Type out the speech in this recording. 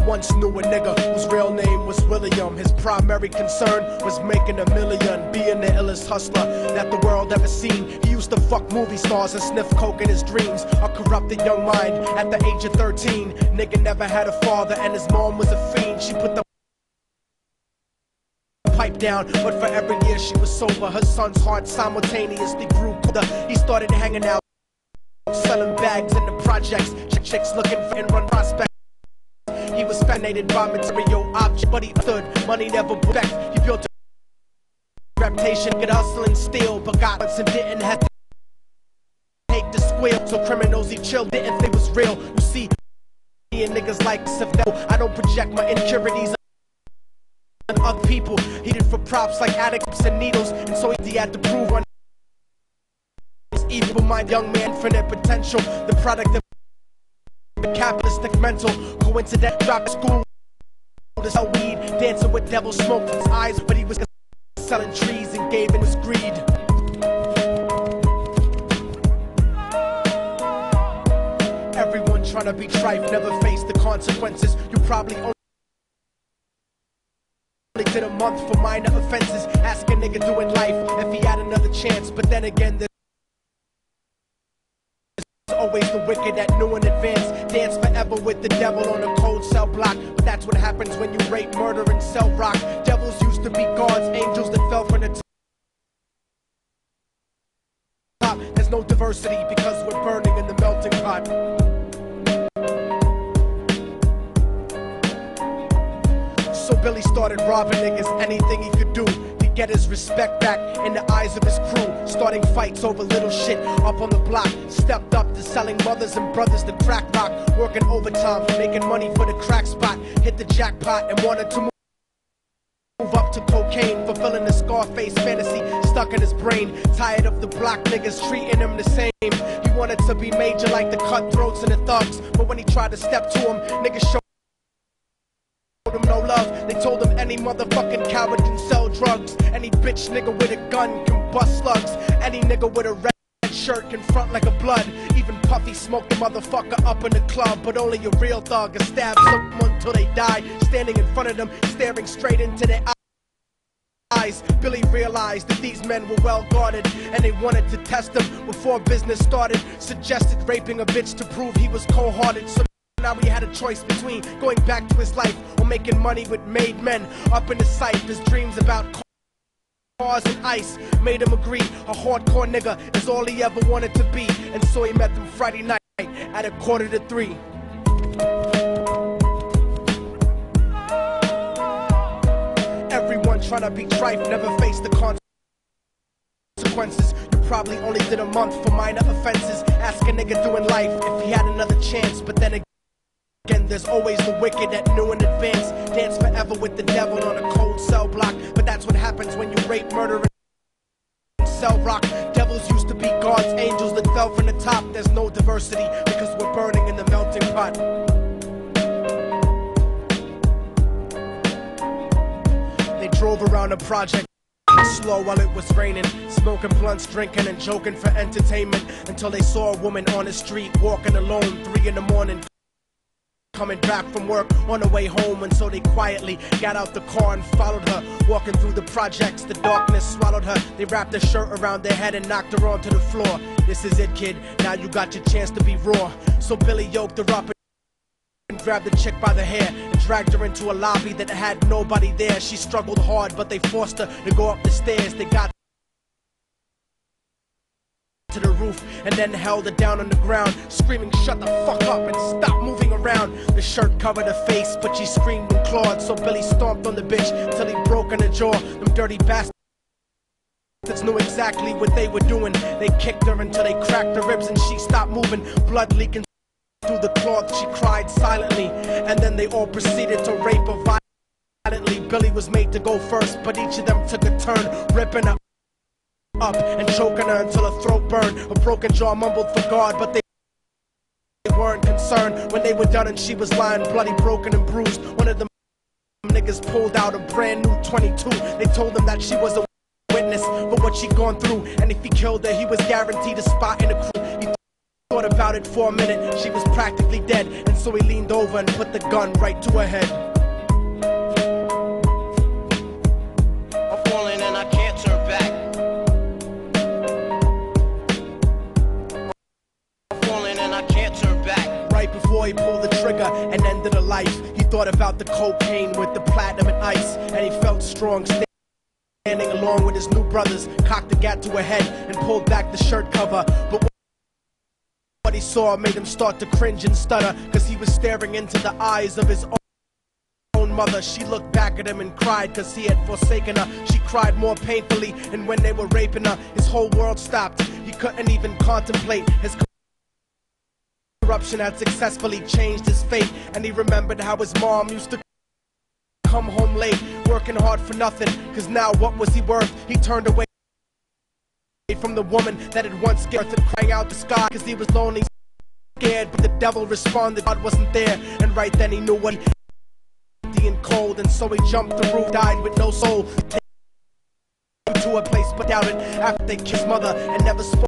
once knew a nigga whose real name was William. His primary concern was making $1 million, being the illest hustler that the world ever seen. He used to fuck movie stars and sniff coke in his dreams. A corrupted young mind at the age of 13. Nigga never had a father and his mom was a fiend. She put the pipe down, but for every year she was sober, her son's heart simultaneously grew colder. He started hanging out, selling bags in the projects, chicks looking for and run prospects. He was fascinated by material objects, but he stood money never back. He built a reputation, could hustle and steal, but got once and didn't have to take the squeal. So criminals he chilled, didn't think it was real. You see, me and niggas like this, I don't project my insecurities on other people. He did for props like addicts and needles, and so he had to prove on his evil mind. Young man, infinite potential, the product of the capitalistic mental. Coincident, dropped school to sell weed, dancing with devil smoke in his eyes, but he was selling trees and gave in his greed. Everyone trying to be trife, never face the consequences. You probably only did a month for minor offenses. Ask a nigga doing life if he had another chance, but then again there's always the wicked that knew in advance. Dance forever with the devil on a cold cell block, but that's what happens when you rape, murder, and sell rock. Devils used to be gods, angels that fell from the top. There's no diversity because we're burning in the melting pot. So Billy started robbing niggas, anything he could do to get his respect back in the eyes of his crew. Starting fights over little shit up on the block. Stepped up to selling mothers and brothers the crack rock. Working overtime, making money for the crack spot. Hit the jackpot and wanted to move up to cocaine, fulfilling the Scarface fantasy stuck in his brain. Tired of the block niggas treating him the same. He wanted to be major like the cutthroats and the thugs, but when he tried to step to him, niggas showed him no love. They told him any motherfucking coward can sell drugs. Any bitch nigga with a gun can bust slugs. Any nigga with a red shirt can front like a blood. Even Puffy smoked the motherfucker up in the club. But only a real thug can stab someone till they die. Standing in front of them, staring straight into their eyes. Billy realized that these men were well guarded, and they wanted to test him before business started. Suggested raping a bitch to prove he was cold-hearted. So now he had a choice between going back to his life or making money with made men. Up in the sight, his dreams about cars and ice made him agree a hardcore nigga is all he ever wanted to be. And so he met them Friday night at 2:45. Everyone trying to be trife, never face the consequences. You probably only did a month for minor offenses. Ask a nigga doing life if he had another chance, but then again, there's always the wicked that knew in advance. Dance forever with the devil on a cold cell block, but that's what happens when you rape, murder, and sell rock. Devils used to be gods, angels that fell from the top. There's no diversity because we're burning in the melting pot. They drove around the project slow while it was raining, smoking blunts, drinking and joking for entertainment, until they saw a woman on the street walking alone, 3 in the morning. Coming back from work on the way home, and so they quietly got out the car and followed her. Walking through the projects, the darkness swallowed her. They wrapped her shirt around their head and knocked her onto the floor. This is it, kid, now you got your chance to be raw. So Billy yoked her up and grabbed the chick by the hair and dragged her into a lobby that had nobody there. She struggled hard, but they forced her to go up the stairs. They got to the roof and then held her down on the ground, screaming, "Shut the fuck up and stop moving around." The shirt covered her face, but she screamed and clawed. So Billy stomped on the bitch till he broke in her jaw. Them dirty bastards knew exactly what they were doing. They kicked her until they cracked her ribs and she stopped moving, blood leaking through the cloth. She cried silently, and then they all proceeded to rape her violently. Billy was made to go first, but each of them took a turn, ripping her up and choking her until her throat burned. Her broken jaw mumbled for God, but they weren't concerned when they were done and she was lying bloody, broken and bruised. One of them niggas pulled out a brand new 22. They told him that she was a witness for what she'd gone through, and if he killed her, he was guaranteed a spot in the crew. He thought about about it for a minute. She was practically dead, and so he leaned over and put the gun right to her head. I'm falling and I can't turn back. I'm falling and I can't turn back. Right before he pulled the trigger and ended her life, he thought about the cocaine with the platinum and ice, and he felt strong standing along with his new brothers, cocked the gat to her head and pulled back the shirt cover. But what he saw made him start to cringe and stutter, cause he was staring into the eyes of his own mother. She looked back at him and cried cause he had forsaken her. She cried more painfully, and when they were raping her, his whole world stopped. He couldn't even contemplate. His corruption had successfully changed his fate, and he remembered how his mom used to come home late, working hard for nothing, cause now what was he worth? He turned away from the woman that had once scared him, crying out the sky cause he was lonely, scared. But the devil responded, God wasn't there, and right then he knew what empty and cold, and so he jumped the roof, died with no soul, to a place but doubted after they kissed mother and never spoke